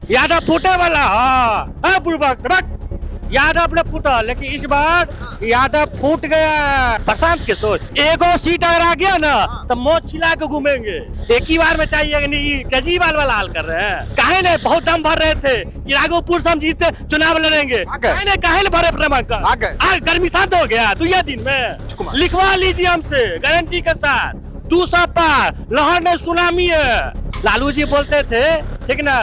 यादव फूटे वाला। हाँ बुड़बक यादव ने फूटा, लेकिन इस बार यादव फूट गया। प्रशांत किशोर एगो सीट अगर आ गया ना तो मौत छिला के घूमेंगे। एक ही बार में चाहिए कि नहीं, केजरीवाल वाला हाल कर रहे हैं। काहे ने बहुत दम भर रहे थे कि राघोपुर से हम जीतते चुनाव लड़ेंगे, काहे ने भरे नामांकन। आज गर्मी शांत हो गया 2 दिन में। लिखवा लीजिए हमसे गारंटी के साथ 200 पार, लहर में सुनामी है। लालू जी बोलते थे ठीक ना,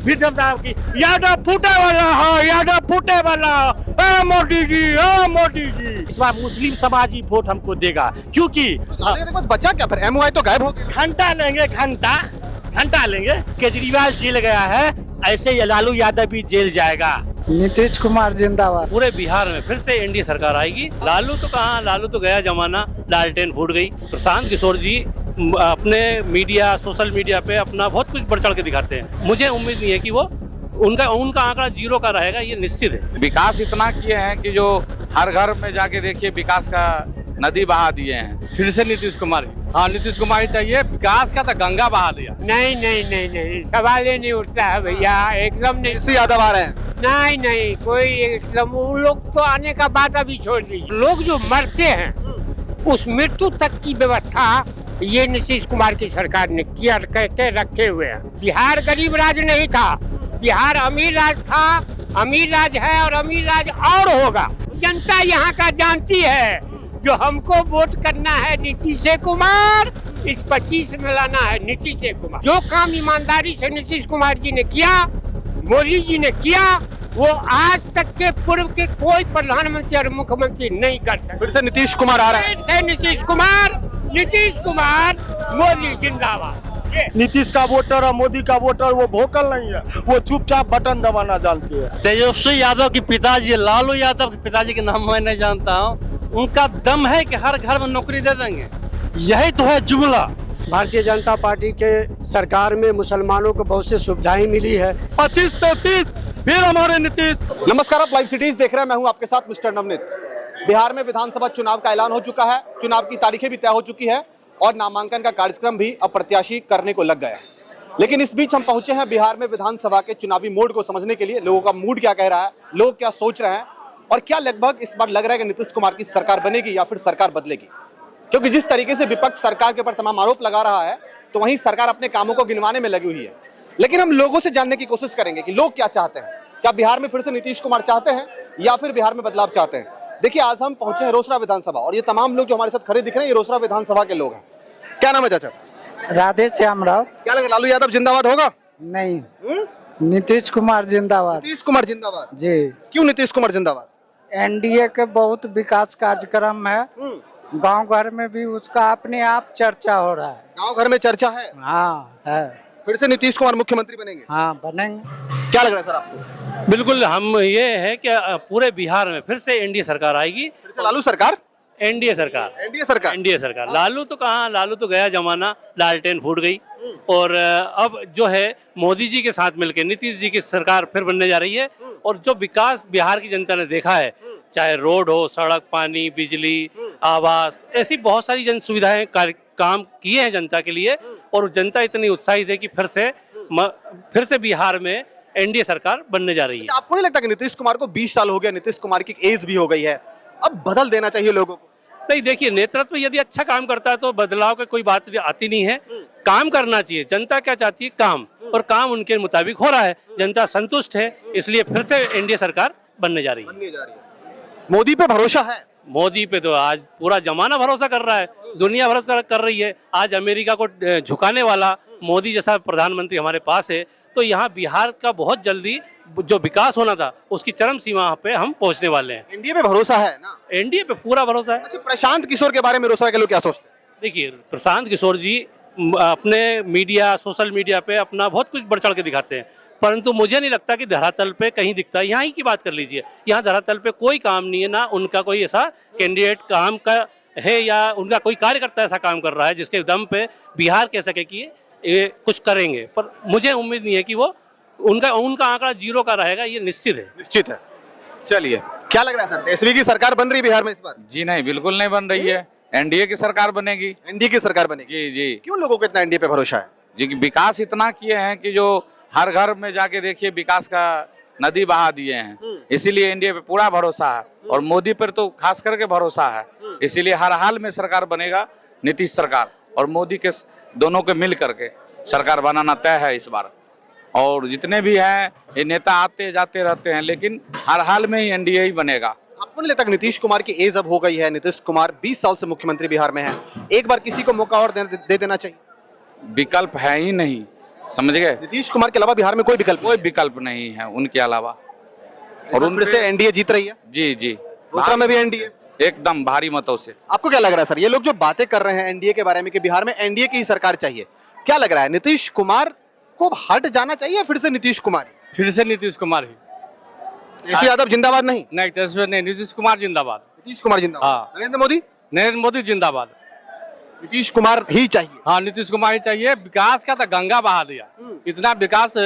यादव फूटे वाला है, यादव फूटे वाला है। मोदी जी, मोदी जी। इस बार मुस्लिम समाज ही वोट हमको देगा, क्योंकि बस बचा क्या फिर, एमओआई तो गायब हो गया। घंटा लेंगे, घंटा लेंगे। केजरीवाल जेल गया है, ऐसे ही लालू यादव भी जेल जाएगा। नीतीश कुमार जिंदाबाद। पूरे बिहार में फिर से एनडीए सरकार आएगी। लालू तो कहाँ, लालू तो गया जमाना, लालटेन फूट गई। प्रशांत किशोर जी अपने मीडिया, सोशल मीडिया पे अपना बहुत कुछ बढ़ चढ़ के दिखाते हैं। मुझे उम्मीद नहीं है कि वो उनका आंकड़ा 0 का रहेगा, ये निश्चित है। विकास इतना किए हैं कि जो हर घर में जाके देखिए विकास का नदी बहा दिए हैं। फिर से नीतीश कुमार। हाँ, नीतीश कुमार ही चाहिए। विकास का तो गंगा बहा दिया। नहीं, सवाल ही नहीं उठता है भैया, एकदम नहीं। इसी यादव आ रहे हैं। नहीं, कोई वो लोग तो आने का बात अभी छोड़ दीजिए। लोग जो मरते हैं उस मृत्यु तक की व्यवस्था ये नीतीश कुमार की सरकार ने किया करके रखे हुए हैं। बिहार गरीब राज्य नहीं था, बिहार अमीर राज्य था, अमीर राज्य है और अमीर राज्य और होगा। जनता यहाँ का जानती है, जो हमको वोट करना है नीतीश कुमार, इस 25 में लाना है नीतीश कुमार। जो काम ईमानदारी से नीतीश कुमार जी ने किया, मोदी जी ने किया, वो आज तक के पूर्व के कोई प्रधानमंत्री और मुख्यमंत्री नहीं कर सकते। फिर से नीतीश कुमार आ रहा है। फिर से नीतीश कुमार, मोदी जिंदाबाद। नीतीश का वोटर और मोदी का वोटर वो भोकल नहीं है, वो चुपचाप बटन दबाना जानते हैं। तेजस्वी यादव के पिताजी, लालू यादव के पिताजी के नाम मैं नहीं जानता हूँ। उनका दम है कि हर घर में नौकरी दे देंगे, यही तो है जुमला। भारतीय जनता पार्टी के सरकार में मुसलमानों को बहुत सी सुविधाएं मिली है। 25 से 30 फिर हमारे नीतीश। नमस्कार, आप लाइव सिटीज देख रहे हैं। मैं हूं आपके साथ मिस्टर नवनीत। बिहार में विधानसभा चुनाव का ऐलान हो चुका है, चुनाव की तारीखें भी तय हो चुकी है और नामांकन का कार्यक्रम भी अब प्रत्याशी करने को लग गया है। लेकिन इस बीच हम पहुंचे हैं बिहार में विधानसभा के चुनावी मोड को समझने के लिए। लोगों का मूड क्या कह रहा है, लोग क्या सोच रहे हैं और क्या लगभग इस बार लग रहा है कि नीतीश कुमार की सरकार बनेगी या फिर सरकार बदलेगी। क्योंकि जिस तरीके से विपक्ष सरकार के ऊपर तमाम आरोप लगा रहा है, तो वहीं सरकार अपने कामों को गिनवाने में लगी हुई है। लेकिन हम लोगों से जानने की कोशिश करेंगे कि लोग क्या चाहते हैं। क्या बिहार में फिर से नीतीश कुमार चाहते हैं या फिर बिहार में बदलाव चाहते हैं। देखिए, आज हम पहुंचे हैं रोसड़ा विधानसभा और ये तमाम लोग जो हमारे साथ खड़े दिख रहे हैं, ये रोसड़ा विधानसभा के लोग हैं। क्या नाम है चाचा? राधे श्याम राव। क्या लगा, लालू यादव जिंदाबाद होगा? नहीं, नीतीश कुमार जिंदाबाद। नीतीश कुमार जिंदाबाद जी। क्यों नीतीश कुमार जिंदाबाद? एनडीए के बहुत विकास कार्यक्रम है, गांव घर में भी उसका अपने आप चर्चा हो रहा है। गांव घर में चर्चा है। हाँ है। फिर से नीतीश कुमार मुख्यमंत्री बनेंगे? हाँ बनेंगे। क्या लग रहा है सर आपको? बिल्कुल, हम ये है कि पूरे बिहार में फिर से एनडीए सरकार आएगी। फिर से लालू सरकार? एनडीए सरकार। एनडीए सरकार। लालू तो कहाँ, लालू तो गया जमाना, लालटेन फूट गई। और अब जो है मोदी जी के साथ मिलकर नीतीश जी की सरकार फिर बनने जा रही है। और जो विकास बिहार की जनता ने देखा है, चाहे रोड हो, सड़क, पानी, बिजली, आवास, ऐसी बहुत सारी जन सुविधाएं काम किए हैं जनता के लिए। और जनता इतनी उत्साहित है कि फिर से बिहार में एनडीए सरकार बनने जा रही है। आपको नहीं लगता कि नीतीश कुमार को 20 साल हो गया, नीतीश कुमार की एज भी हो गई है, अब बदल देना चाहिए लोगों को? नहीं, देखिए, नेतृत्व यदि अच्छा काम करता है तो बदलाव की कोई बात आती नहीं है। काम करना चाहिए। जनता क्या चाहती है? काम। और काम उनके मुताबिक हो रहा है, जनता संतुष्ट है, इसलिए फिर से एनडीए सरकार बनने जा रही है। मोदी पे भरोसा है? मोदी पे तो आज पूरा जमाना भरोसा कर रहा है, दुनिया भरोसा कर रही है। आज अमेरिका को झुकाने वाला मोदी जैसा प्रधानमंत्री हमारे पास है, तो यहाँ बिहार का बहुत जल्दी जो विकास होना था उसकी चरम सीमा पे हम पहुँचने वाले हैं। एनडीए पे भरोसा है ना? एनडीए पे पूरा भरोसा है। अच्छा, प्रशांत किशोर के बारे में रोसड़ा के लोग क्या सोचते हैं? देखिए, प्रशांत किशोर जी अपने मीडिया, सोशल मीडिया पे अपना बहुत कुछ बढ़ चढ़ के दिखाते हैं, परंतु मुझे नहीं लगता कि धरातल पे कहीं दिखता है। यहाँ ही की बात कर लीजिए, यहाँ धरातल पे कोई काम नहीं है, ना उनका कोई ऐसा कैंडिडेट काम का है या उनका कोई कार्यकर्ता ऐसा काम कर रहा है जिसके दम पे बिहार कह सके कि ये कुछ करेंगे। पर मुझे उम्मीद नहीं है कि वो उनका आंकड़ा 0 का रहेगा, ये निश्चित है। निश्चित है। चलिए, क्या लग रहा है सर, तेजस्वी की सरकार बन रही है बिहार में इस बार? जी नहीं, बिल्कुल नहीं बन रही है। एनडीए की सरकार बनेगी। एनडीए की सरकार बनेगी? जी जी। क्यों लोगों को इतना एनडीए पे भरोसा है? जी, विकास इतना किए हैं कि जो हर घर में जाके देखिए विकास का नदी बहा दिए हैं। इसीलिए एनडीए पे पूरा भरोसा है और मोदी पर तो खास करके भरोसा है। इसीलिए हर हाल में सरकार बनेगा नीतीश सरकार और मोदी के दोनों के मिल करके सरकार बनाना तय है इस बार। और जितने भी हैं ये नेता आते जाते रहते हैं, लेकिन हर हाल में ही एनडीए ही बनेगा। आपको नहीं लगता कि नीतीश कुमार की एज अब हो गई है? नीतीश कुमार 20 साल से मुख्यमंत्री बिहार में हैं, एक बार किसी को मौका और दे देना चाहिए। विकल्प है ही नहीं, समझ गए? नीतीश कुमार के अलावा बिहार में कोई विकल्प नहीं है उनके अलावा। और उन फिर से एनडीए जीत रही है। जी जी, दूसरा में भी एनडीए एकदम भारी मतों से। आपको क्या लग रहा है सर, ये लोग जो बातें कर रहे हैं एनडीए के बारे में कि बिहार में एनडीए की ही सरकार चाहिए, क्या लग रहा है नीतीश कुमार को हट जाना चाहिए या फिर से नीतीश कुमार? फिर से नीतीश कुमार ही। तेजस्वी यादव जिंदाबाद नहीं? नहीं तेजस्वी नहीं, नीतीश कुमार जिंदाबाद। नीतीश कुमार जिंदाबाद। हाँ। नरेंद्र मोदी? नरेंद्र मोदी जिंदाबाद। नीतीश कुमार ही चाहिए। हाँ नीतीश कुमार ही चाहिए। विकास का तो गंगा बहा दिया, इतना विकास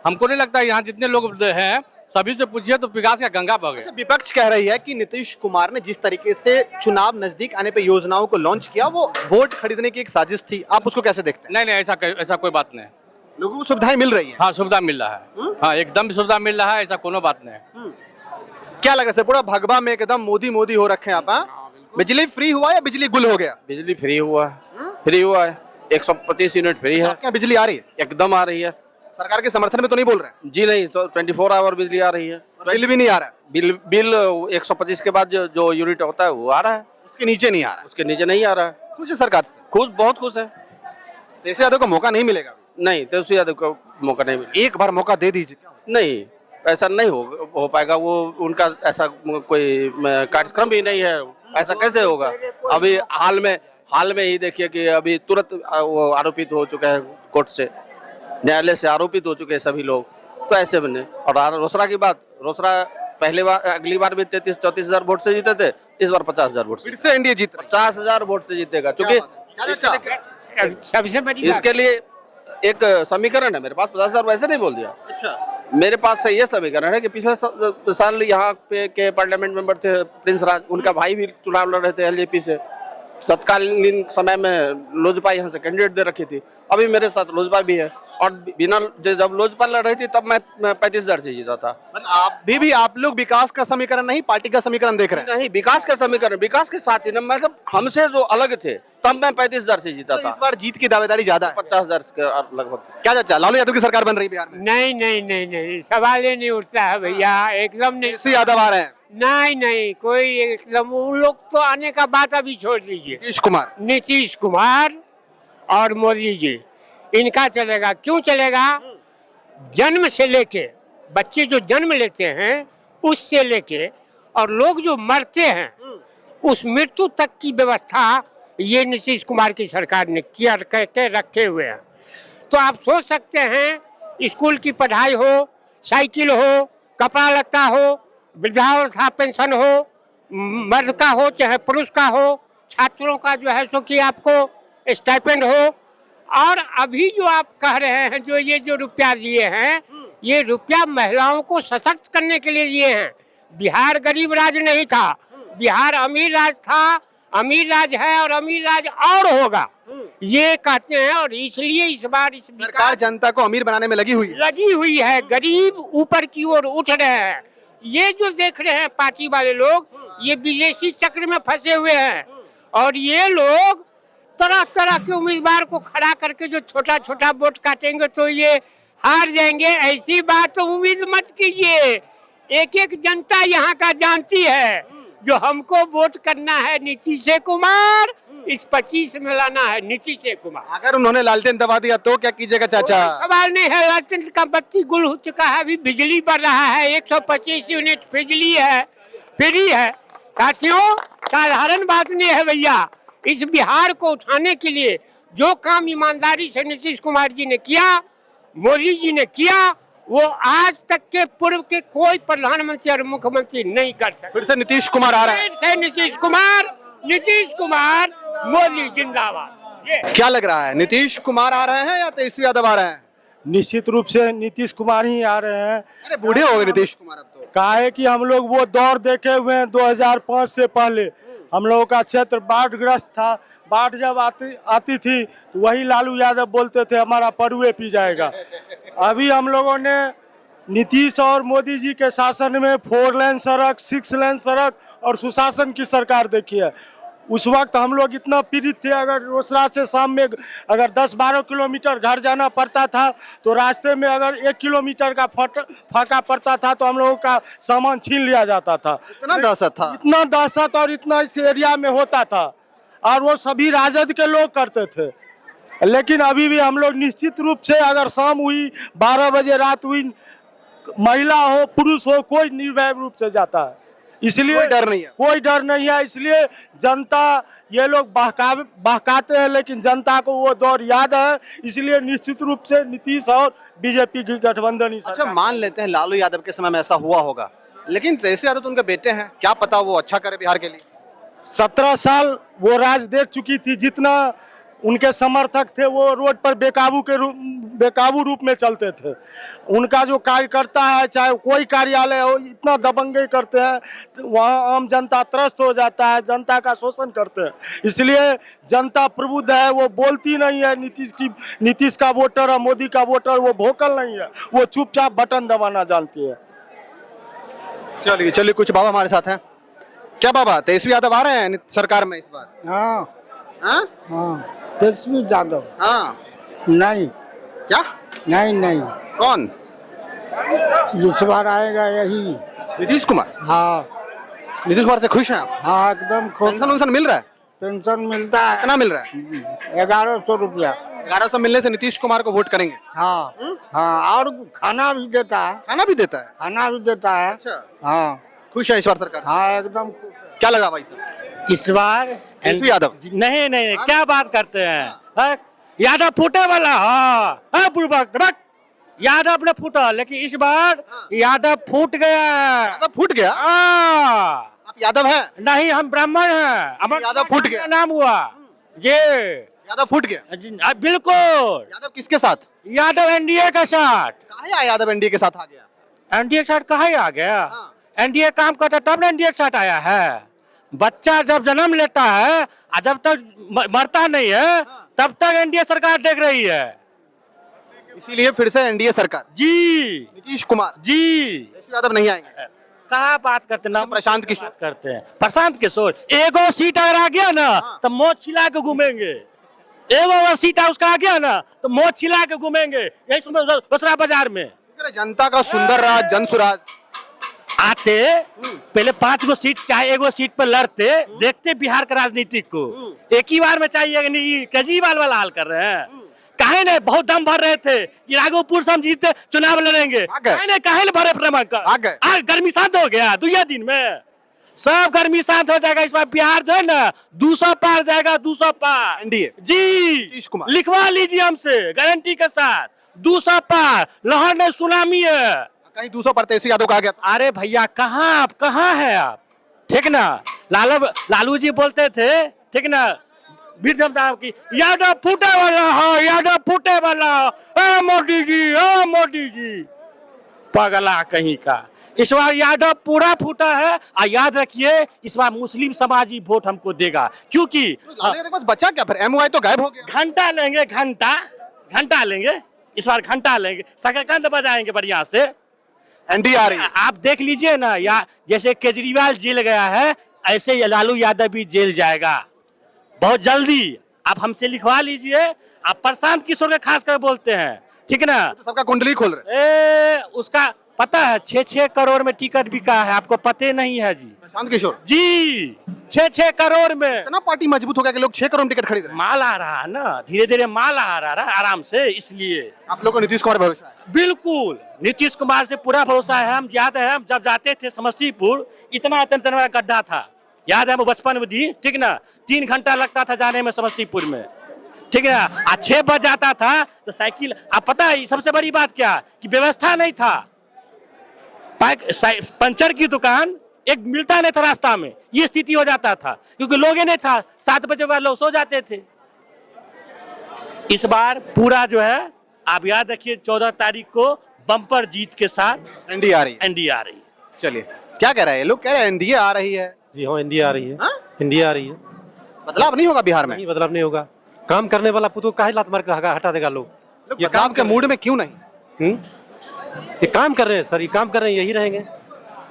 हमको नहीं लगता यहाँ जितने लोग हैं सभी से पूछिए तो विकास का गंगा बह गया। विपक्ष कह रही है कि नीतीश कुमार ने जिस तरीके से चुनाव नजदीक आने पे योजनाओं को लॉन्च किया वो वोट खरीदने की एक साजिश थी, आप उसको कैसे देखते हैं? नहीं नहीं, ऐसा कोई बात नहीं। लोगों को सुविधाएं मिल रही है? हाँ सुविधा मिल रहा है। हाँ एकदम सुविधा मिल रहा है, ऐसा कोनो बात नहीं। क्या लग रहा है पूरा भगवा में एकदम मोदी मोदी हो रखे हैं आप? हाँ? बिजली फ्री हुआ या बिजली गुल हो गया? बिजली फ्री हुआ है, फ्री हुआ है। 125 यूनिट फ्री है। क्या बिजली आ रही है? एकदम आ रही है। सरकार के समर्थन में तो नहीं बोल रहे हैं? जी नहीं, 24 आवर बिजली आ रही है। बिल भी नहीं आ रहा है? बिल 125 के बाद जो यूनिट होता है वो आ रहा है, उसके नीचे नहीं आ रहा है। उसके नीचे नहीं आ रहा है। खुश है सरकार से? खुश, बहुत खुश है। तेजस्वी यादव को मौका नहीं मिलेगा? नहीं, तेजस्वी यादव को मौका नहीं मिलेगा। एक बार मौका दे दीजिए। नहीं, ऐसा नहीं हो पाएगा। वो उनका ऐसा कोई कार्यक्रम भी नहीं है, ऐसा कैसे होगा? अभी हाल में ही देखिए कि अभी तुरंत वो आरोपित हो चुके हैं, कोर्ट से न्यायालय से आरोपित हो चुके हैं सभी लोग। तो ऐसे बने। और रोसड़ा की बात, रोसड़ा अगली बार भी 33-34 हजार वोट से जीते थे, इस बार 50 हजार वोट फिर से एनडीए जीत रही है। 50 हजार वोट से जीतेगा। क्योंकि सबसे बड़ी इसके लिए एक समीकरण है मेरे पास। 50 हजार वैसे नहीं बोल दिया। अच्छा, मेरे पास से ये समीकरण है कि पिछले साल यहाँ पे के पार्लियामेंट मेंबर थे प्रिंस राज, उनका भाई भी चुनाव लड़ रहे थे एलजेपी से। तत्कालीन समय में लोजपा यहाँ से कैंडिडेट दे रखी थी। अभी मेरे साथ लोजपा भी है और बिना जब लोजपा लड़ रही थी तब मैं 35 हजार से जीता था। मतलब आप लोग विकास का समीकरण नहीं पार्टी का समीकरण देख रहे हैं? नहीं, विकास का समीकरण, विकास के साथ ही ना, मतलब हमसे जो अलग थे तब मैं 35 हजार से जीता था। इस बार जीत की दावेदारी ज्यादा है। 50 हजार के लगभग। क्या चाचा लालू यादव की सरकार बन रही है बिहार में? नहीं नहीं नहीं नहीं, सवाल ही नहीं उठता है भैया, एकदम नहीं। तेजस्वी यादव आ रहे हैं? नहीं नहीं, कोई एकदम उन लोग तो आने का बात अभी छोड़ दीजिए। नीतीश कुमार और मोदी जी, इनका चलेगा। क्यों चलेगा? जन्म से लेके बच्चे जो जन्म लेते हैं उससे लेके और लोग जो मरते हैं उस मृत्यु तक की व्यवस्था ये नीतीश कुमार की सरकार ने किया करके रखे हुए हैं। तो आप सोच सकते हैं स्कूल की पढ़ाई हो, साइकिल हो, कपड़ा लत्ता हो, वृद्धावस्था पेंशन हो, मर्द का हो चाहे पुरुष का हो, छात्रों का जो है सो कि आपको स्टाइपेंड हो। और अभी जो आप कह रहे हैं जो ये जो रुपया दिए हैं, ये रुपया महिलाओं को सशक्त करने के लिए दिए हैं। बिहार गरीब राज्य नहीं था, बिहार अमीर राज्य था, अमीर राज्य है और अमीर राज्य और होगा, ये कहते हैं। और इसलिए इस बार इस सरकार जनता को अमीर बनाने में लगी हुई है। गरीब ऊपर की ओर उठ रहे हैं। ये जो देख रहे हैं पार्टी वाले लोग, ये विदेशी चक्र में फंसे हुए हैं और ये लोग तरह तरह के उम्मीदवार को खड़ा करके जो छोटा छोटा वोट काटेंगे तो ये हार जाएंगे। ऐसी बात तो उम्मीद मत कीजिए। एक एक जनता यहाँ का जानती है जो हमको वोट करना है नीतीश कुमार, इस 25 में लाना है नीतीश कुमार। अगर उन्होंने लालटेन दबा दिया तो क्या कीजिएगा चाचा? सवाल नहीं है, लालटेन का बत्ती गुल हो चुका है। अभी बिजली बढ़ रहा है, 125 यूनिट बिजली है, फ्री है। साथियों, साधारण बात नहीं है भैया। इस बिहार को उठाने के लिए जो काम ईमानदारी से नीतीश कुमार जी ने किया, मोदी जी ने किया, वो आज तक के पूर्व के कोई प्रधानमंत्री और मुख्यमंत्री नहीं कर सकते। फिर से नीतीश कुमार आ रहा है? फिर से नीतीश कुमार, मोदी जिंदाबाद। क्या लग रहा है, नीतीश कुमार आ रहे हैं या तेजस्वी यादव आ रहे हैं? निश्चित रूप से नीतीश कुमार ही आ रहे हैं। अरे बूढ़े हो गए नीतीश कुमार अब तो। काहे कि हम लोग वो दौर देखे हुए हैं 2005 से पहले। हम लोगों का क्षेत्र बाढ़ग्रस्त था। बाढ़ जब आती थी तो वही लालू यादव बोलते थे हमारा परुए पी जाएगा। अभी हम लोगों ने नीतीश और मोदी जी के शासन में 4 लेन सड़क, 6 लेन सड़क और सुशासन की सरकार देखी है। उस वक्त हम लोग इतना पीड़ित थे, अगर रोसड़ा से शाम में अगर 10-12 किलोमीटर घर जाना पड़ता था तो रास्ते में अगर 1 किलोमीटर का फाका पड़ता था तो हम लोगों का सामान छीन लिया जाता था। इतना दहशत था? इतना दहशत और इतना इस एरिया में होता था, और वो सभी राजद के लोग करते थे। लेकिन अभी भी हम लोग निश्चित रूप से अगर शाम हुई, 12 बजे रात हुई, महिला हो पुरुष हो, कोई निर्भय रूप से जाता है। इसलिए कोई डर नहीं है? कोई डर नहीं है। इसलिए जनता, ये लोग बहकाते हैं लेकिन जनता को वो दौर याद है। इसलिए निश्चित रूप से नीतीश और बीजेपी की गठबंधन ही अच्छा, सरकार। मान लेते हैं लालू यादव के समय में ऐसा हुआ होगा, लेकिन तेजस्वी यादव तो उनके बेटे हैं, क्या पता वो अच्छा करे बिहार के लिए। 17 साल वो राज देख चुकी थी। जितना उनके समर्थक थे वो रोड पर बेकाबू रूप में चलते थे। उनका जो कार्यकर्ता है, चाहे कोई कार्यालय हो, इतना दबंगई करते हैं, तो वहाँ आम जनता त्रस्त हो जाता है, जनता का शोषण करते हैं। इसलिए जनता प्रबुद्ध है, वो बोलती नहीं है। नीतीश का वोटर और मोदी का वोटर वो भोकल नहीं है, वो चुपचाप बटन दबाना जानती है। चलिए चलिए, कुछ बाबा हमारे साथ हैं। क्या बाबा, तेजस्वी यादव आ रहे हैं सरकार में इस बार? हाँ हाँ हाँ, तेजस्वी यादव हाँ। नहीं, क्या नहीं, कौन? जिस बार आएगा यही। नीतीश कुमार? हाँ नीतीश कुमार से खुश हैं आप? हाँ, एकदम खुश। पेंशन वेंशन मिल रहा है? पेंशन मिलता है। कितना मिल रहा है? 1100 रुपया। 1100 मिलने से नीतीश कुमार को वोट करेंगे? हाँ हाँ, और खाना भी देता है। खाना भी देता है? खाना भी देता है। अच्छा, हाँ खुश है इस बार सरकार? हाँ, एकदम। क्या लगा भाई साहब इस बार तेजस्वी यादव? नहीं, क्या बात करते हैं? हाँ? यादव फूटे वाला, हाँ बुड़बक यादव ने फूटा, लेकिन इस बार यादव फूट गया। यादव फूट गया? हाँ। आप यादव हैं? नहीं, हम ब्राह्मण हैं। हमारा यादव फूट गया? नाम हुआ ये। यादव फूट गया? बिल्कुल। यादव किसके साथ? यादव एनडीए के साथ। कहाँ आया यादव? एनडीए के साथ आ गया? एनडीए के साथ कहाँ आ गया? एनडीए काम करता तब ना एनडीए के साथ आया है। बच्चा जब जन्म लेता है और जब तक मरता नहीं है तब तक एनडीए सरकार देख रही है। इसीलिए फिर से एनडीए सरकार? जी। नीतीश कुमार जी। तेजस्वी यादव नहीं आएंगे? कहाँ बात करते ना, प्रशांत किशोर बात करते हैं। प्रशांत किशोर एगो सीट अगर आ गया ना तो मौत छिला के घूमेंगे। एगो अगर सीट उसका आ गया ना तो मौत छिला के घूमेंगे यही दूसरा बाजार में। जनता का सुंदर राज, जन सुराज आते पहले 5 गो सीट चाहे 1 गो सीट पर लड़ते, देखते बिहार का राजनीति को। एक ही बार में चाहिए कि नहीं, केजरीवाल वाला हाल कर रहे हैं। काहे ने बहुत दम भर रहे थे कि राघोपुर से हम जीते चुनाव लड़ेंगे, काहे ने भरे प्रेम आज गर्मी शांत हो गया 2 दिन में। सब गर्मी शांत हो जाएगा। इस बार बिहार जो है ना 200 पार जाएगा, 200 पार। एनडीए जी, लिखवा लीजिए हमसे गारंटी के साथ 200 पार। लहर में सुनामी है। कहीं 200 पर तेजस्वी यादव कहा गया? अरे भैया कहाँ आप, कहाँ है आप? ठीक ना, लालू जी बोलते थे, ठीक ना, बीरजम साहब की यादव फूटे वाला है, यादव फूटे वाला। ए मोदी जी पगला कहीं का। इस बार यादव पूरा फूटा है। और याद रखिए इस बार मुस्लिम समाज ही वोट हमको देगा, क्योंकि बस बचा क्या फिर? एमओआई तो गायब हो गया। घंटा लेंगे, घंटा लेंगे इस बार, घंटा लेंगे, शकरकंद बजाएंगे बढ़िया से। एनडीए आ रही है। आप देख लीजिए ना, या जैसे केजरीवाल जेल गया है ऐसे लालू यादव भी जेल जाएगा बहुत जल्दी। आप हमसे लिखवा लीजिए। आप प्रशांत किशोर के खास कर बोलते हैं, ठीक ना, तो सबका कुंडली खोल रहे। उसका पता है 6-6 करोड़ में टिकट बिका है, आपको पते नहीं है जी? प्रशांत किशोर जी, 6-6 करोड़ में। इतना पार्टी मजबूत हो गया कि लोग 6 करोड़ टिकट खरीद रहे हैं। माल आ रहा है ना, धीरे धीरे माल आ रहा है आराम से। इसलिए आप लोगों को नीतीश कुमार भरोसा है? बिल्कुल, नीतीश कुमार से पूरा भरोसा है। हम याद है, हम जब जाते थे समस्तीपुर इतना बड़ा गड्ढा था, याद है वो बचपन में दी, ठीक ना, 3 घंटा लगता था जाने में समस्तीपुर में, ठीक है ना। 6 बज जाता था तो साइकिल। आप पता है सबसे बड़ी बात क्या कि व्यवस्था नहीं था, पंचर की दुकान एक मिलता नहीं था रास्ता में, ये स्थिति हो जाता था क्योंकि लोग नहीं था। 7 बजे बाद लोग सो जाते थे। इस बार पूरा जो है आप याद रखिए 14 तारीख को बम्पर जीत के साथ एनडीए आ रही है। एनडीए आ रही है। चलिए, क्या कह रहे हैं लोग? कह रहे हैं एनडीए आ रही है। जी हाँ, एनडीए आ रही है। एनडीए आ रही है। बदलाव नहीं होगा बिहार में? नहीं, बदलाव नहीं होगा। काम करने वाला पुतु काहे लात मार के हटा देगा लोग? ये काम के मूड में क्यों नहीं? ये काम कर रहे हैं सर, ये काम कर रहे हैं, यही रहेंगे।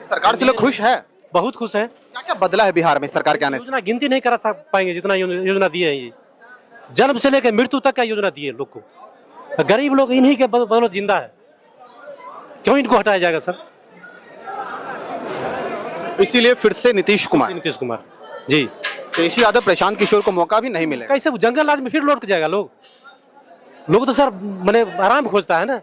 सरकार से लोग खुश है? बहुत खुश हैं। क्या क्या बदला है बिहार में सरकार के आने से? योजना गिनती नहीं करा पाएंगे जितना योजना दिए हैं ये। जन्म से लेकर मृत्यु तक का योजना दिए लोग को। गरीब लोग इन्हीं के बदौलत जिंदा है, क्यों इनको हटाया जाएगा सर? इसीलिए फिर से नीतीश कुमार जी। तेजस्वी यादव, प्रशांत किशोर को मौका भी नहीं मिलेगा। कैसे वो जंगल राज में फिर लौट के जाएगा? लोग तो सर मैंने आराम खोजता है ना।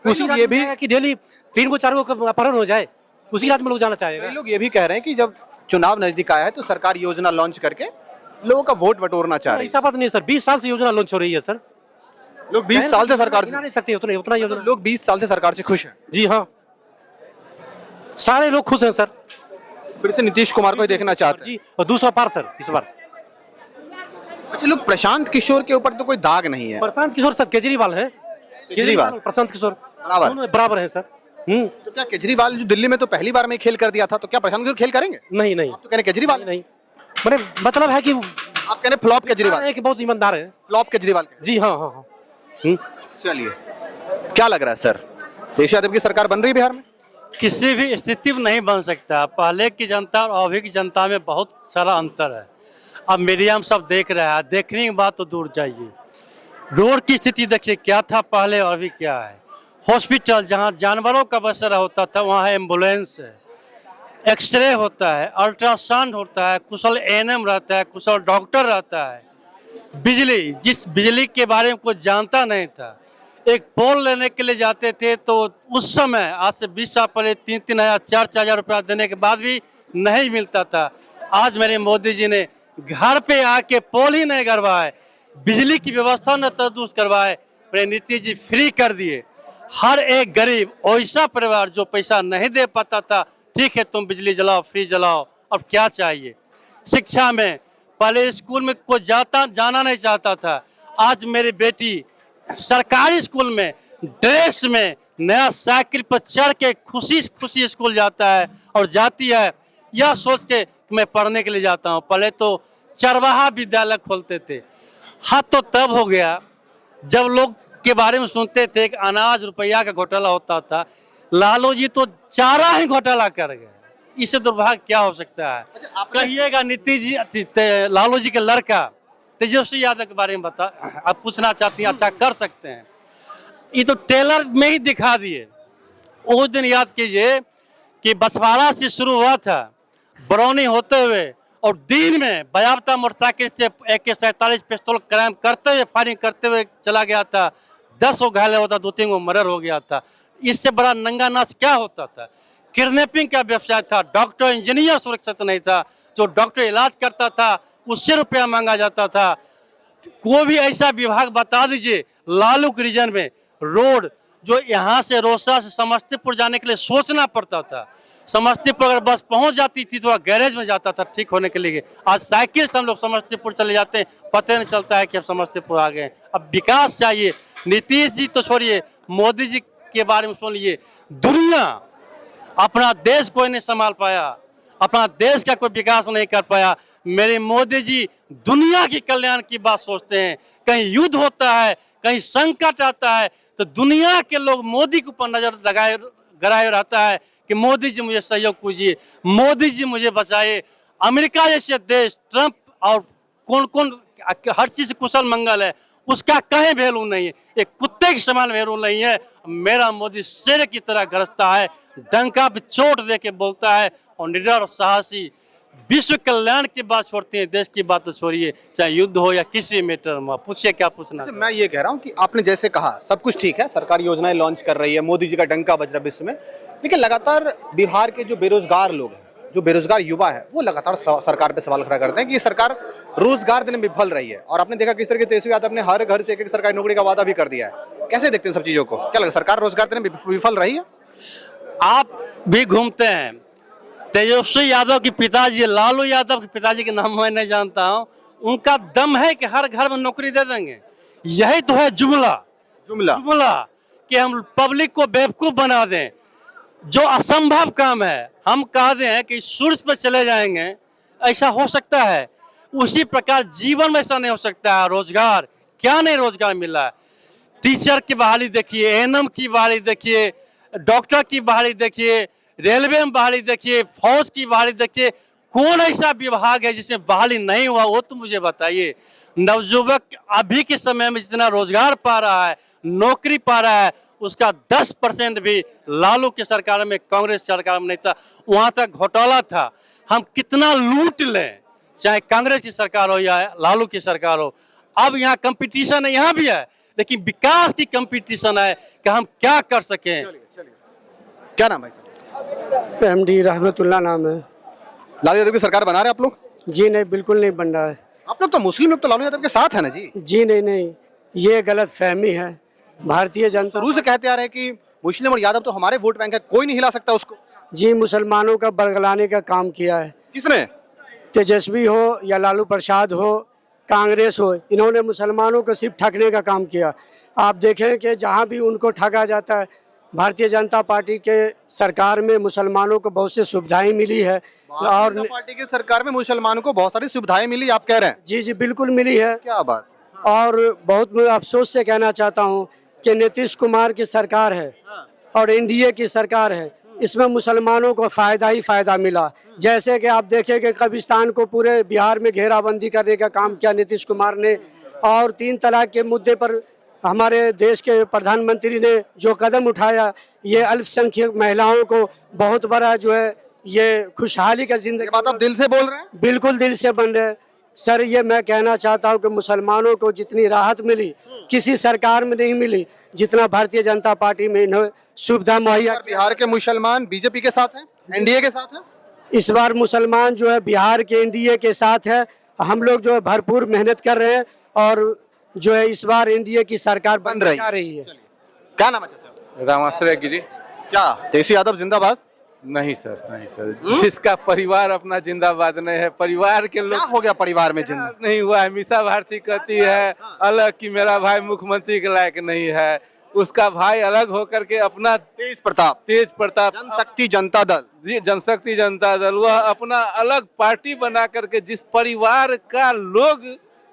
उसी ये भी कि डेली 3 को 4 को अपहरण हो जाए, उसी राज्य में लोग जाना चाहेगा। कई लोग ये भी कह रहे हैं कि जब चुनाव नजदीक आया है तो सरकार योजना लॉन्च करके लोगों का वोट बटोरना चाह रही है। ऐसा बात नहीं है सर, 20 साल से योजना लॉन्च हो रही है सर। लोग 20 साल से सरकार से नहीं सकते उतना योजना। लोग 20 साल से सरकार से खुश हैं। जी हाँ, सारे लोग खुश हैं सर। फिर से नीतीश कुमार को ही देखना चाहते हैं जी, और 200 पार सर इस बार। अच्छा, लोग प्रशांत किशोर के ऊपर तो कोई दाग नहीं है। प्रशांत किशोर सर केजरीवाल है, केजरीवाल प्रशांत किशोर बराबर बराबर है सर। तो क्या केजरीवाल जो दिल्ली में तो पहली बार में खेल कर दिया था, तो क्या प्रशांत किशोर खेल करेंगे? नहीं नहीं, आप तो कह रहे केजरीवाल नहीं, मैंने मतलब है कि आप कह रहे फ्लॉप केजरीवाल, कि बहुत ईमानदार है। फ्लॉप केजरीवाल। जी हाँ हाँ हाँ। चलिए, क्या लग रहा है सर, तेजस्वी यादव की सरकार बन रही है बिहार में? किसी भी स्थिति में नहीं बन सकता। पहले की जनता और अभी की जनता में बहुत सारा अंतर है। अब मीडिया में सब देख रहा है, देखने की बात तो दूर जाइए। रोड की स्थिति देखिए क्या था पहले और अभी क्या है। हॉस्पिटल जहां जानवरों का बसेरा होता था वहां एम्बुलेंस है, एक्सरे होता है, अल्ट्रासाउंड होता है, कुशल एएनएम रहता है, कुशल डॉक्टर रहता है। बिजली, जिस बिजली के बारे में कोई जानता नहीं था, एक पोल लेने के लिए जाते थे तो उस समय आज से 20 साल पहले 3-3 हज़ार 4-4 हज़ार रुपया देने के बाद भी नहीं मिलता था। आज मेरे मोदी जी ने घर पे आके पोल ही नहीं करवाए, बिजली की व्यवस्था न तदुरुस्त करवाए, मेरे नीतीश जी फ्री कर दिए। हर एक गरीब ऐसा परिवार जो पैसा नहीं दे पाता था, ठीक है तुम बिजली जलाओ, फ्री जलाओ, अब क्या चाहिए। शिक्षा में पहले स्कूल में कोई जाना नहीं चाहता था, आज मेरी बेटी सरकारी स्कूल में ड्रेस में नया साइकिल पर चढ़ के खुशी खुशी स्कूल जाता है और जाती है यह सोच के मैं पढ़ने के लिए जाता हूँ। पहले तो चरवाहा विद्यालय खोलते थे। हाँ, तो तब हो गया जब लोग के बारे में सुनते थे कि अनाज रुपया का घोटाला होता था। लालू जी तो चारा ही घोटाला कर गए, इससे दुर्भाग्य क्या हो सकता है। कहिएगा नीतीश जी, लालू जी के लड़का तेजस्वी यादव के बारे में बता, आप पूछना चाहती हैं, अच्छा कर सकते हैं। ये तो टेलर में ही दिखा दिए। उस दिन याद कीजिए कि बछवाड़ा से शुरू हुआ था, बरौनी होते हुए और दिन में बयाबता मोटरसाइकिल से AK-47 पिस्तौल क्राइम करते हुए फायरिंग करते हुए चला गया था। 10 को घायल होता, 2-3 को मर्डर हो गया था। इससे बड़ा नंगा नाच क्या होता था। किडनैपिंग का व्यवसाय था, डॉक्टर इंजीनियर सुरक्षित नहीं था। जो डॉक्टर इलाज करता था उससे रुपया मांगा जाता था। कोई भी ऐसा विभाग बता दीजिए लालू के रीजन में, रोड जो यहाँ से रोसा से समस्तीपुर जाने के लिए सोचना पड़ता था। समस्तीपुर अगर बस पहुँच जाती थी तो गैरेज में जाता था ठीक होने के लिए। आज साइकिल से हम लोग समस्तीपुर चले जाते हैं, पता नहीं चलता है कि अब समस्तीपुर आ गए। अब विकास चाहिए। नीतीश जी तो छोड़िए, मोदी जी के बारे में सुनिए। दुनिया अपना देश कोई नहीं संभाल पाया, अपना देश का कोई विकास नहीं कर पाया। मेरे मोदी जी दुनिया की कल्याण की बात सोचते हैं। कहीं युद्ध होता है, कहीं संकट आता है तो दुनिया के लोग मोदी के ऊपर नजर गड़ाए रहता है कि मोदी जी मुझे सहयोग कीजिए, मोदी जी मुझे बचाइए। अमेरिका जैसे देश, ट्रंप और कौन कौन हर चीज कुशल मंगल है, उसका कहीं वैल्यू नहीं है। एक कुत्ते के समान वैल्यू नहीं है। मेरा मोदी शेर की तरह गरजता है, डंका पे चोट दे के बोलता है और निडर और साहसी। विश्व कल्याण की बात छोड़ते हैं, देश की बात तो छोड़िए, चाहे युद्ध हो या किसी मैटर में। पूछिए क्या पूछना। मैं ये कह रहा हूँ कि आपने जैसे कहा सब कुछ ठीक है, सरकार योजनाएं लॉन्च कर रही है, मोदी जी का डंका बज रहा है विश्व में, लेकिन लगातार बिहार के जो बेरोजगार लोग हैं, जो बेरोजगार युवा है, वो लगातार सरकार पे सवाल खड़ा करते हैं कि ये सरकार रोजगार देने में विफल रही है। और आपने देखा किस तरह के तेजस्वी यादव ने हर घर से एक सरकारी नौकरी का वादा भी कर दिया है। कैसे देखते हैं सब चीजों को? क्या लगता है सरकार रोजगार देने में विफल रही है? आप भी घूमते हैं, तेजस्वी यादव के पिताजी, लालू यादव के पिताजी के नाम मैं नहीं जानता हूँ, उनका दम है कि हर घर में नौकरी दे देंगे। यही तो है जुमला कि हम पब्लिक को बेवकूफ बना दें, जो असंभव काम है। हम कह दें कि सूर्य पर चले जाएंगे, ऐसा हो सकता है। उसी प्रकार जीवन में ऐसा नहीं हो सकता है। रोजगार क्या नहीं रोजगार मिला है। टीचर की बहाली देखिए, एएनएम की बहाली देखिए, डॉक्टर की बहाली देखिए, रेलवे में बहाली देखिए, फौज की बहाली देखिए। कौन ऐसा विभाग है जिसमें बहाली नहीं हुआ, वो तो मुझे बताइए। नवयुवक अभी के समय में जितना रोजगार पा रहा है, नौकरी पा रहा है, उसका 10% भी लालू की सरकार में, कांग्रेस सरकार में नहीं था। वहां तक घोटाला था। हम कितना लूट लें, चाहे कांग्रेस की सरकार हो या लालू की सरकार हो। अब यहाँ कंपटीशन है, यहाँ भी है, लेकिन विकास की कंपटीशन है कि हम क्या कर सकें। क्या नाम है सर? एमडी रहमतुल्लाह नाम है। लालू यादव की सरकार बना रहे हैं आप लोग? जी नहीं, बिल्कुल नहीं बन रहा है। आप लोग तो मुस्लिम लोग तो लालू यादव के साथ है ना जी? जी नहीं, ये गलत फहमी है। भारतीय जनता शुरू से कहते आ रहे हैं कि मुस्लिम और यादव तो हमारे वोट बैंक है, कोई नहीं हिला सकता उसको। जी मुसलमानों का बरगलाने का काम किया है। किसने? तेजस्वी हो या लालू प्रसाद हो, कांग्रेस हो, इन्होंने मुसलमानों को सिर्फ ठगने का काम किया। आप देखें कि जहाँ भी उनको ठगा जाता है, भारतीय जनता पार्टी के सरकार में मुसलमानों को बहुत सी सुविधाएं मिली है। और पार्टी की सरकार में मुसलमानों को बहुत सारी सुविधाएं मिली, आप कह रहे हैं? जी बिल्कुल मिली है। क्या बात। और बहुत मैं अफसोस से कहना चाहता हूँ कि नीतीश कुमार की सरकार है और एनडीए की सरकार है, इसमें मुसलमानों को फायदा ही फायदा मिला। जैसे कि आप देखें कि कब्रिस्तान को पूरे बिहार में घेराबंदी करने का काम किया नीतीश कुमार ने, और 3 तलाक के मुद्दे पर हमारे देश के प्रधानमंत्री ने जो कदम उठाया, ये अल्पसंख्यक महिलाओं को बहुत बड़ा जो है ये खुशहाली का जिंदगी। बात आप दिल से बोल रहे हैं? बिल्कुल दिल से बन रहे सर। ये मैं कहना चाहता हूँ कि मुसलमानों को जितनी राहत मिली किसी सरकार में नहीं मिली, जितना भारतीय जनता पार्टी में इन्हें सुविधा मुहैया। बिहार के मुसलमान बीजेपी के साथ हैं, एनडीए के साथ हैं। इस बार मुसलमान जो है बिहार के एनडीए के साथ है। हम लोग जो है भरपूर मेहनत कर रहे हैं और जो है इस बार एनडीए की सरकार बन रही है। क्या नाम है चाचा? रामाश्रय गिरी। क्या तेजस्वी यादव जिंदाबाद? नहीं सर, नहीं सर। जिसका परिवार अपना जिंदाबाद नहीं है, परिवार के लोग। क्या हो गया परिवार में जिंदा नहीं हुआ है। मीसा भारती कहती है अलग कि मेरा भाई मुख्यमंत्री के लायक नहीं है, उसका भाई अलग होकर के अपना तेज प्रताप जनशक्ति जनता दल, जी जनशक्ति जनता दल, वह अपना अलग पार्टी बना करके जिस परिवार का लोग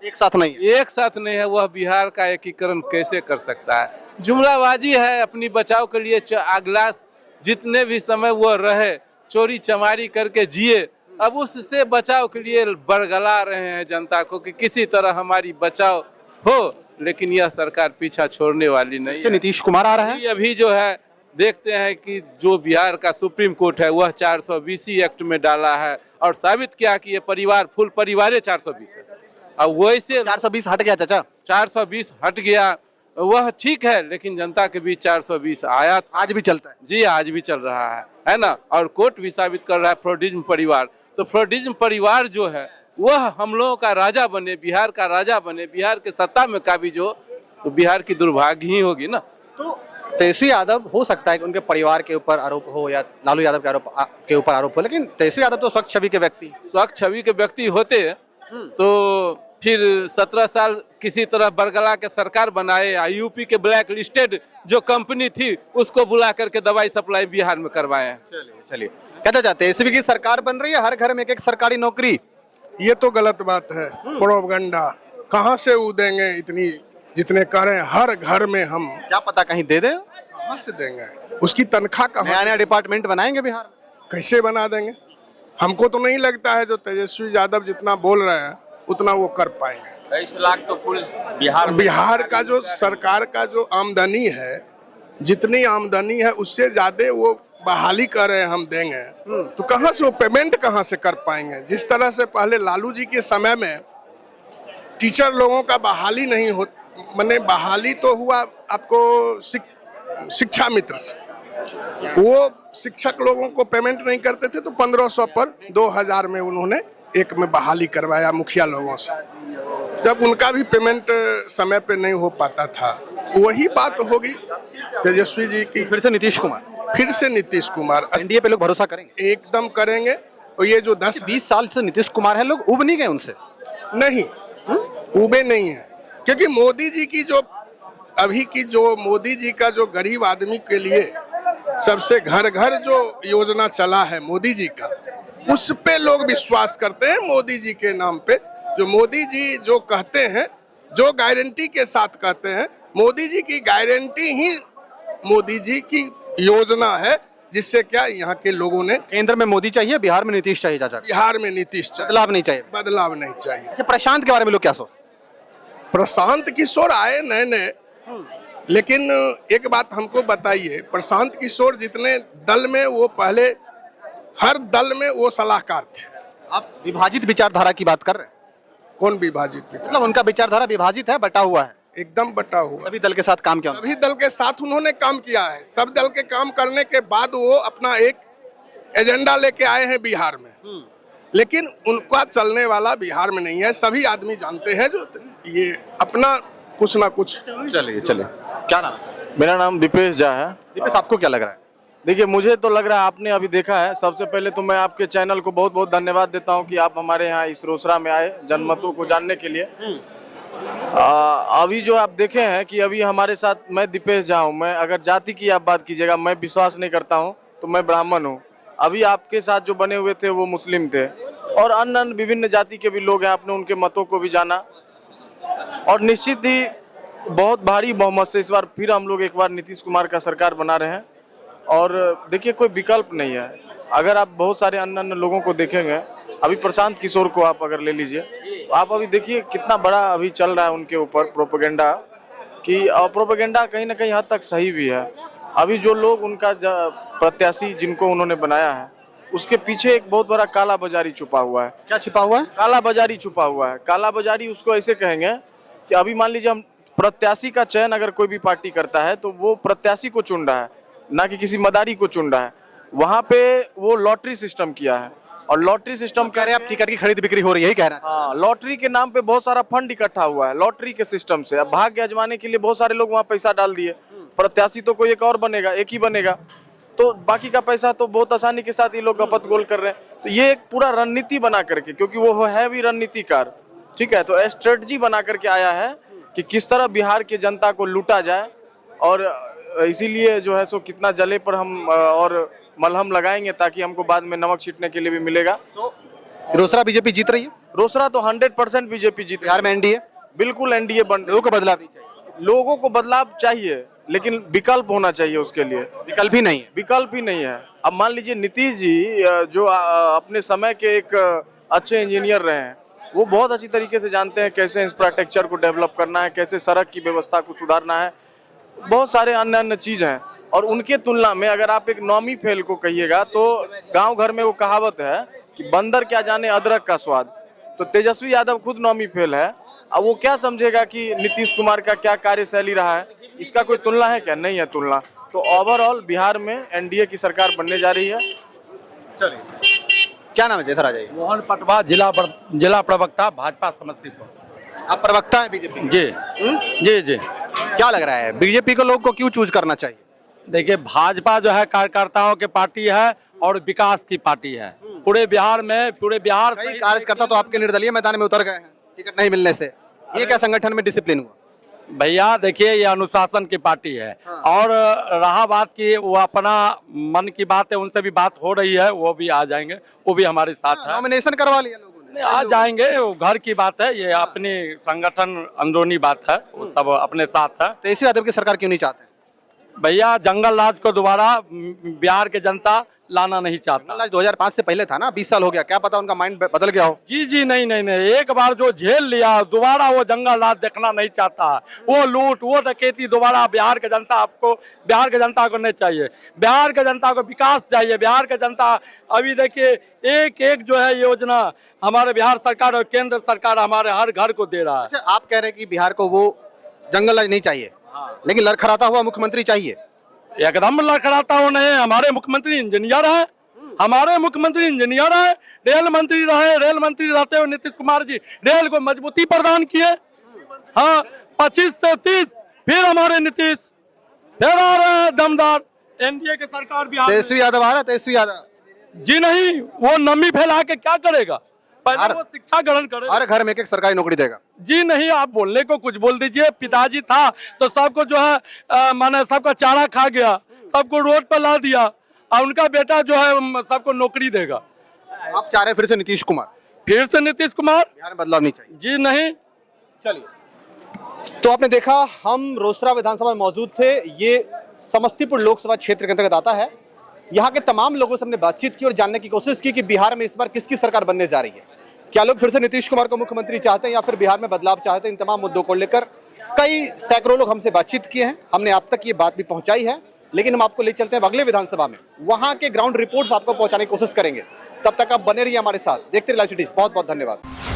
एक साथ नहीं है, वह बिहार का एकीकरण कैसे कर सकता है? जुमलाबाजी है। अपनी बचाव के लिए अगला जितने भी समय वो रहे चोरी चमारी करके जिए, अब उससे बचाव के लिए बरगला रहे हैं जनता को कि किसी तरह हमारी बचाव हो, लेकिन यह सरकार पीछा छोड़ने वाली नहीं है। नीतीश कुमार आ रहा है। अभी जो है देखते हैं कि जो बिहार का सुप्रीम कोर्ट है वह 420 एक्ट में डाला है और साबित किया कि ये परिवार फुल परिवार 420 है। अब वैसे 420 हट गया चाचा, 420 हट गया, वह ठीक है, लेकिन जनता के बीच 420 आया था। आज भी चलता है जी, आज भी चल रहा है ना। और कोर्ट भी साबित कर रहा है फ्रॉडिज्म परिवार। तो फ्रॉडिज्म परिवार जो है वह हम लोगों का राजा बने, बिहार का राजा बने, बिहार के सत्ता में काबिज हो, तो बिहार की दुर्भाग्य ही होगी ना। तो तेजस्वी यादव हो सकता है कि उनके परिवार के ऊपर आरोप हो या लालू यादव के ऊपर आरोप हो, लेकिन तेजस्वी यादव तो स्वच्छ छवि के व्यक्ति होते तो फिर 17 साल किसी तरह बरगला के सरकार बनाए। यूपी के ब्लैक लिस्टेड जो कंपनी थी उसको बुला करके दवाई सप्लाई बिहार में करवाए। चलिए कहते जाते तेजस्वी की सरकार बन रही है, हर घर में एक सरकारी नौकरी। ये तो गलत बात है, प्रोपगंडा। कहाँ से वो देंगे इतनी, जितने करें हर घर में हम। क्या पता कहीं दे दे, कहाँ से देंगे? उसकी तनख्वाह कहाँ? नया डिपार्टमेंट बनाएंगे बिहार, कैसे बना देंगे? हमको तो नहीं लगता है जो तेजस्वी यादव जितना बोल रहे हैं उतना वो कर पाएंगे। 23 लाख तो पुलिस बिहार का जो सरकार का जो आमदनी है, जितनी आमदनी है उससे ज्यादा वो बहाली कर रहे हैं हम देंगे, तो कहाँ से वो पेमेंट कहाँ से कर पाएंगे? जिस तरह से पहले लालू जी के समय में टीचर लोगों का बहाली नहीं हो, मैंने बहाली तो हुआ आपको शिक्षा मित्र से, वो शिक्षक लोगों को पेमेंट नहीं करते थे तो 1500 पर 2000 में उन्होंने एक में बहाली करवाया मुखिया लोगों से। जब उनका भी पेमेंट समय पे नहीं हो पाता था, वही बात होगी तेजस्वी जी की। फिर से नीतीश कुमार एनडीए पे लोग भरोसा करेंगे? एकदम करेंगे। और ये जो 10-20 साल से नीतीश कुमार है, लोग उब नहीं गए उनसे? नहीं, उबे नहीं है, क्योंकि मोदी जी की जो अभी की जो मोदी जी का जो गरीब आदमी के लिए सबसे घर घर जो योजना चला है मोदी जी का, उस पे लोग विश्वास करते हैं। मोदी जी के नाम पे जो मोदी जी जो कहते हैं, जो गारंटी के साथ कहते हैं, मोदी जी की गारंटी ही मोदी जी की योजना है, जिससे क्या यहाँ के लोगों ने, केंद्र में मोदी चाहिए, बिहार में नीतीश चाहिए चाचा, बिहार में नीतीश चाहिए, बदलाव नहीं चाहिए। बदलाव नहीं चाहिए। अच्छा, प्रशांत के बारे में लोग क्या सोचते? प्रशांत किशोर आए नए नए, लेकिन एक बात हमको बताइए, प्रशांत किशोर जितने दल में, वो पहले हर दल में वो सलाहकार थे। आप विभाजित विचारधारा की बात कर रहे हैं? कौन विभाजित विचार? मतलब उनका विचारधारा विभाजित है, बटा हुआ है, एकदम बटा हुआ। सभी दल के साथ काम किया, सभी दल के साथ उन्होंने काम किया है। सब दल के काम करने के बाद वो अपना एक एजेंडा लेके आए हैं बिहार में, लेकिन उनका चलने वाला बिहार में नहीं है। सभी आदमी जानते हैं जो ये अपना कुछ ना कुछ। चलिए चलिए, क्या नाम है? मेरा नाम दीपेश झा है। दीपेश, आपको क्या लग रहा है? देखिए, मुझे तो लग रहा है, आपने अभी देखा है, सबसे पहले तो मैं आपके चैनल को बहुत बहुत धन्यवाद देता हूं कि आप हमारे यहाँ इस रोसड़ा में आए जनमतों को जानने के लिए। अभी जो आप देखे हैं कि अभी हमारे साथ, मैं दीपेश झा हूँ, मैं अगर जाति की आप बात कीजिएगा, मैं विश्वास नहीं करता हूँ, तो मैं ब्राह्मण हूँ। अभी आपके साथ जो बने हुए थे वो मुस्लिम थे, और अन्य विभिन्न जाति के भी लोग हैं। आपने उनके मतों को भी जाना, और निश्चित ही बहुत भारी बहुमत से इस बार फिर हम लोग एक बार नीतीश कुमार का सरकार बना रहे हैं। और देखिए, कोई विकल्प नहीं है। अगर आप बहुत सारे अन्य लोगों को देखेंगे, अभी प्रशांत किशोर को आप अगर ले लीजिए, तो आप अभी देखिए कितना बड़ा अभी चल रहा है उनके ऊपर प्रोपेगेंडा, कि प्रोपेगेंडा कहीं ना कहीं हद तक सही भी है। अभी जो लोग उनका प्रत्याशी जिनको उन्होंने बनाया है, उसके पीछे एक बहुत बड़ा काला बाजारी छुपा हुआ है। क्या छुपा हुआ है? काला बाजारी छुपा हुआ है। काला बाजारी उसको ऐसे कहेंगे कि अभी मान लीजिए हम प्रत्याशी का चयन अगर कोई भी पार्टी करता है, तो वो प्रत्याशी को चुन रहा है, ना कि किसी मदारी को चुन रहा है। वहाँ पे वो लॉटरी सिस्टम किया है, और लॉटरी सिस्टम कह रहे हैं आप, टिकट की खरीद बिक्री हो रही है, यही कह रहे हैं? हाँ, लॉटरी के नाम पे बहुत सारा फंड इकट्ठा हुआ है लॉटरी के सिस्टम से। अब भाग्य आजमाने के लिए बहुत सारे लोग वहाँ पैसा डाल दिए। प्रत्याशी तो कोई एक और बनेगा, एक ही बनेगा, तो बाकी का पैसा तो बहुत आसानी के साथ ये लोग गपत गोल कर रहे हैं। तो ये एक पूरा रणनीति बना करके, क्योंकि वो है भी रणनीतिकार, ठीक है, तो स्ट्रेटजी बना करके आया है कि किस तरह बिहार की जनता को लूटा जाए। और इसीलिए जो है सो कितना जले पर हम और मलहम लगाएंगे, ताकि हमको बाद में नमक छीटने के लिए भी मिलेगा। तो रोसड़ा बीजेपी जीत रही है? रोसड़ा तो 100% बीजेपी जीत। बिहार में एनडीए? बिल्कुल एनडीए बन। लोगों को बदलाव नहीं चाहिए? लोगों को बदलाव चाहिए, लेकिन विकल्प होना चाहिए उसके लिए। विकल्प ही नहीं है। विकल्प ही नहीं है। अब मान लीजिए नीतीश जी जो अपने समय के एक अच्छे इंजीनियर रहे हैं, वो बहुत अच्छी तरीके से जानते हैं कैसे इंफ्रास्ट्रक्चर को डेवलप करना है, कैसे सड़क की व्यवस्था को सुधारना है, बहुत सारे अन्य अन्य चीज हैं। और उनके तुलना में अगर आप एक नौमी फेल को कहिएगा, तो गांव घर में वो कहावत है कि बंदर क्या जाने अदरक का स्वाद। तो तेजस्वी यादव खुद नौमी फेल है। अब वो क्या समझेगा कि नीतीश कुमार का क्या कार्यशैली रहा है, इसका कोई तुलना है क्या? नहीं है तुलना। तो ओवरऑल बिहार में एनडीए की सरकार बनने जा रही है। चलिए, क्या नाम है? इधर आ जाइए। मोहन पटवा, जिला प्रवक्ता, भाजपा समस्तीपुर। आप प्रवक्ता हैं बीजेपी? जी जी जी। क्या लग रहा है, बीजेपी को लोग को क्यों चूज करना चाहिए? देखिए, भाजपा जो है कार्यकर्ताओं की पार्टी है और विकास की पार्टी है। पूरे बिहार कई कार्यकर्ता तो आपके निर्दलीय मैदान में उतर गए हैं टिकट नहीं मिलने से। ये क्या संगठन में डिसिप्लिन हुआ? भैया देखिए, ये अनुशासन की पार्टी है। और रहा बात की वो अपना मन की बात है, उनसे भी बात हो रही है, वो भी आ जाएंगे, वो भी हमारे साथ है। नॉमिनेशन करवा लिया लोगों ने? आ जाएंगे, वो घर की बात है, ये अपनी संगठन अंदरूनी बात है, वो सब अपने साथ है। तेजस्वी यादव की सरकार क्यों नहीं चाहते? भैया, जंगल राज को दोबारा बिहार के जनता लाना नहीं चाहता। 2005 से पहले था ना, 20 साल हो गया, क्या पता उनका माइंड बदल गया हो। जी जी, नहीं नहीं नहीं, एक बार जो झेल लिया, दोबारा वो जंगल राज देखना नहीं चाहता। वो लूट, वो डकैती दोबारा बिहार के जनता को नहीं चाहिए। बिहार के जनता को विकास चाहिए। बिहार के जनता अभी देखिए, एक एक जो है योजना हमारे बिहार सरकार और केंद्र सरकार हमारे हर घर को दे रहा है। अच्छा, आप कह रहे हैं कि बिहार को वो जंगल राज नहीं चाहिए, लेकिन लड़खड़ाता हुआ मुख्यमंत्री चाहिए। एकदम लड़खड़ाता हो नहीं, हमारे मुख्यमंत्री इंजीनियर है। हमारे मुख्यमंत्री इंजीनियर है, रेल मंत्री रहे। रेल मंत्री रहते हुए नीतीश कुमार जी रेल को मजबूती प्रदान किए। हाँ, 25 से 30, फिर हमारे नीतीश फिर आ रहे हैं दमदार। एनडीए की सरकार भी तेजस्वी यादव आ रहा है। तेजस्वी यादव जी नहीं, वो नमी फैला के क्या करेगा? पहले वो शिक्षा ग्रहण करे। हर घर में एक सरकारी नौकरी देगा। जी नहीं, आप बोलने को कुछ बोल दीजिए। पिताजी था तो सबको जो है माने सबका चारा खा गया, सबको रोड पर ला दिया, और उनका बेटा जो है सबको नौकरी देगा। आप चाह रहे फिर से नीतीश कुमार? फिर से नीतीश कुमार? बिहार में बदलाव नहीं चाहिए? जी नहीं। चलिए, तो आपने देखा, हम रोसड़ा विधानसभा में मौजूद थे। ये समस्तीपुर लोकसभा क्षेत्र के अंतर्गत आता है। यहाँ के तमाम लोगों से हमने बातचीत की और जानने की कोशिश की कि बिहार में इस बार किसकी सरकार बनने जा रही है। क्या लोग फिर से नीतीश कुमार को मुख्यमंत्री चाहते हैं या फिर बिहार में बदलाव चाहते हैं। इन तमाम मुद्दों को लेकर कई सैकड़ों लोग हमसे बातचीत किए हैं। हमने आप तक ये बात भी पहुंचाई है, लेकिन हम आपको ले चलते हैं अगले विधानसभा में। वहां के ग्राउंड रिपोर्ट्स आपको पहुंचाने की कोशिश करेंगे। तब तक आप बने रहिए हमारे साथ, देखते रहिए लाइव सिटीज। बहुत बहुत धन्यवाद।